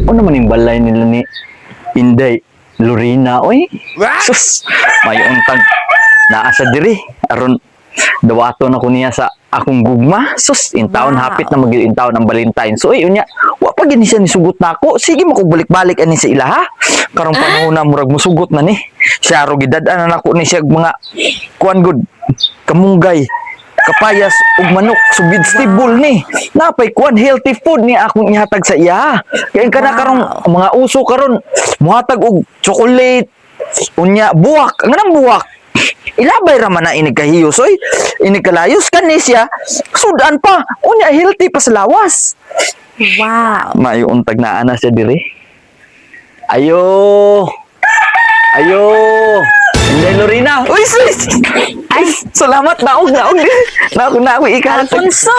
O naman yung balay nila ni Inday Lorena, oy. Sus, may untag naa sa diri. Aron dawato na ko niya sa akong gugma. Sus, in town hapit na in town ang Valentine. So, unya, wa pa gini siya nisugot na ako. Sige, makugbalik-balik ani sa ila, ha? Karong panahon na murag musugot na ni. Siya ro gidad-an na ako ni siya mga kuan good kamunggay, kapayas ug manok so vegetable ni napay kuan healthy food ni akong ihatag sa iya kay kana karong mga uso karon muhatag og chocolate unya buwak nganang buwak ilabay ra man na inig kahiyos oy inig kalayos kani siya sudan pa unya healthy pa sa lawas. Wow. Maayo untag naa na siya diri. Ayo Inday Lorena. Uy, sis! Ay, salamat. Naog. Naog ikaw. Alfonso.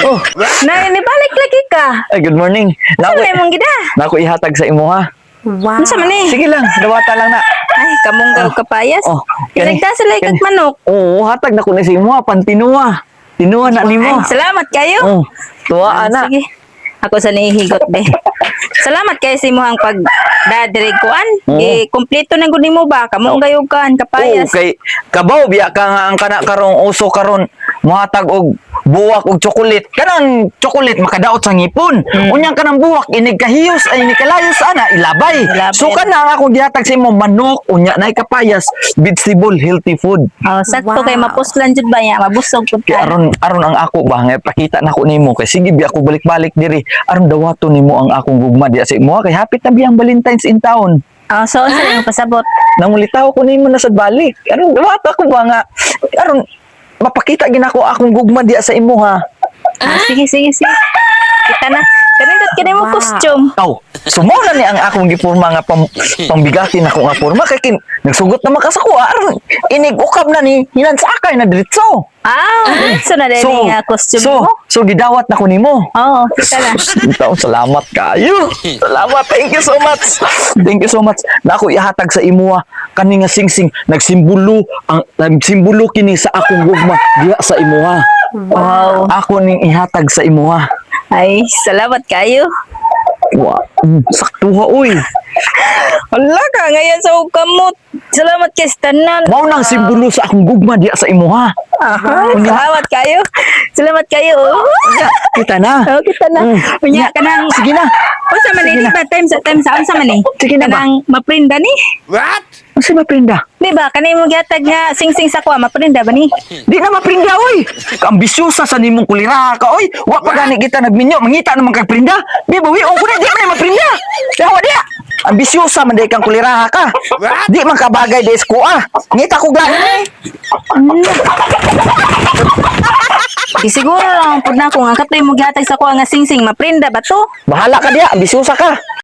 Oh, Nibalik lagi ka. ay, good morning. Ano mong gida? Naku ihatag sa imo, ha? Wow. Ano sa man eh? Sige lang, dawata lang na. Ay, kamunggaw kapayas. Oh, kani- Pinagda sila ikag kani- manok. Oo, hatag na ko na sa imo, ha? Pantinuwa. Tinuwa na nimo. Ay, salamat kayo. Oh, tuwa na. Sige. Ako sa nihigot be. Salamat kayo sa imuhang pag dadirig kuan. Kompleto na gud nimo ba? Kamong gayog kan kapayas. Okay, kabaw biya ka nga ang kana karong uso karon muhatag og buwak og chocolate. Kanang chocolate makadaot sa ngipon. Unyang kanang buwak inig kahiyos ay inig kalayos ana ilabay. So kana ang akong gihatag sa imo manok unya nay kapayas, vegetable healthy food. Oh, sakto kay mapuslan jud ba ya, mabusog pud Kaya ka. aron ang ako ba nga pakita na ko nimo kay sige biya ako balik-balik diri aron dawato nimo ang akong gugma diya sa imo kay hapit na biyang Valentine's in town. Oh, so unsa yung pasabot? Nangulitaw ko nimo na sa balik. Aron dawato ko ba nga aron mapakita ginako akong gugma diya sa imo ha. Sige. Kita na. Kanindot kini mo costume. Aw, sumuna ni ang akong gipurma nga pambigatin ako nga porma kay nagsugot na makasako aron inig ukab na ni hinansakay na diretso. So na din nga costume mo. So gidawat na ko nimo. Oo, kita na. Itaw, salamat kayo. Salamat. Thank you so much. Thank you so much. Na ako ihatag sa imo kani nga singsing nagsimbolo kini sa akong gugma diha sa imo ha. Wow. Ako ning ihatag sa imo ha. Ay, salamat kayo. Wow. Sakto ha oy. Hala ka, ngayon sa kamot. Salamat kay tanan. Mao nang simbolo sa akong gugma diha sa imo ha. Salamat kayo. Salamat kayo. Kita na. Oh, kita na. Unya kanang Sige na. unsa man ni ba time sa unsa man ni? Sige na ba? Kanang maprinda ni? Kasi maprinda. Di ba kanay mo gihatag nga sing-sing sa kuha maprinda ba ni? Di na maprinda oy. Kaambisyosa sa nimong kulira ka oy. Wa pa gani kita nagminyo mangita naman kag prinda. Di ba wi ko na di man maprinda. Dawa dia. Ambisyosa man day kang kulira ka. Di man ka bagay des ko Ngita ko gani. Di siguro lang pud na ko nga katay mo gihatag sa kuha nga sing-sing maprinda ba to? Bahala ka dia, ambisyosa ka.